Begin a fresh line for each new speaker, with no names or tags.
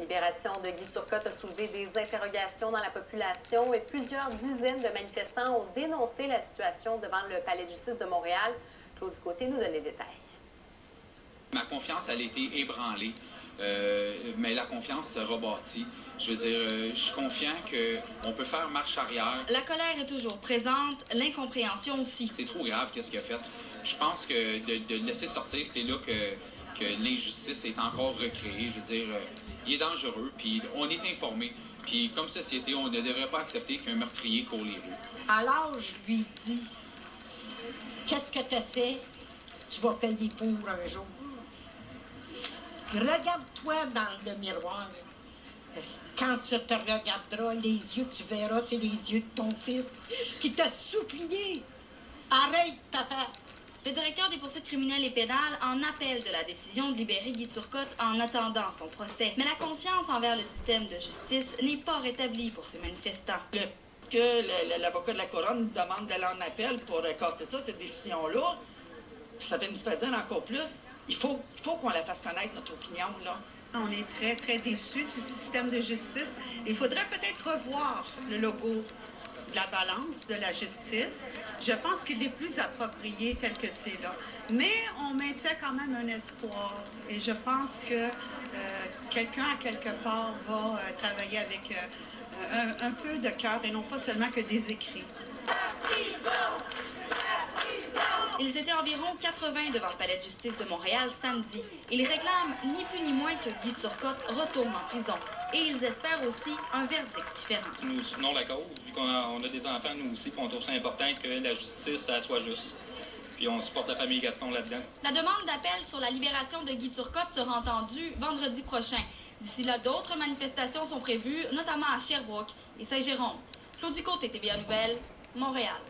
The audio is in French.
libération de Guy Turcotte a soulevé des interrogations dans la population et plusieurs dizaines de manifestants ont dénoncé la situation devant le palais de justice de Montréal. Claude Ducoté nous donne les détails.
Ma confiance, elle a été ébranlée, mais la confiance se rebâtit. Je veux dire, je suis confiant qu'on peut faire marche arrière.
La colère est toujours présente, l'incompréhension aussi.
C'est trop grave, qu'est-ce qu'il a fait. Je pense que de le laisser sortir, c'est là que l'injustice est encore recréée. Je veux dire, il est dangereux, puis on est informé. Puis comme société, on ne devrait pas accepter qu'un meurtrier court les rues.
Alors, je lui dis, qu'est-ce que tu as fait? Tu vas payer pour un jour. Regarde-toi dans le miroir. Quand tu te regarderas, les yeux que tu verras, c'est les yeux de ton fils qui t'a supplié. Arrête ta tête.
Le directeur des poursuites criminelles et pénales en appelle de la décision de libérer Guy Turcotte en attendant son procès. Mais la confiance envers le système de justice n'est pas rétablie pour ces manifestants.
L'avocat de la Couronne demande d'aller en appel pour casser ça, cette décision-là, ça peut nous faire dire encore plus. Il faut qu'on la fasse connaître, notre opinion, là.
On est très, très déçus du système de justice. Il faudrait peut-être revoir le logo de la balance de la justice. Je pense qu'il est plus approprié tel que c'est là. Mais on maintient quand même un espoir. Et je pense que quelqu'un, à quelque part, va travailler avec un peu de cœur et non pas seulement que des écrits.
Ils étaient environ 80 devant le palais de justice de Montréal samedi. Ils réclament ni plus ni moins que Guy Turcotte retourne en prison. Et ils espèrent aussi un verdict différent.
Nous soutenons la cause, vu qu'on a des enfants, nous aussi, qu'on trouve ça important que la justice, ça soit juste. Puis on supporte la famille Gaston là-dedans.
La demande d'appel sur la libération de Guy Turcotte sera entendue vendredi prochain. D'ici là, d'autres manifestations sont prévues, notamment à Sherbrooke et Saint-Jérôme. Claude Ducoté, TVA Nouvelles, Montréal.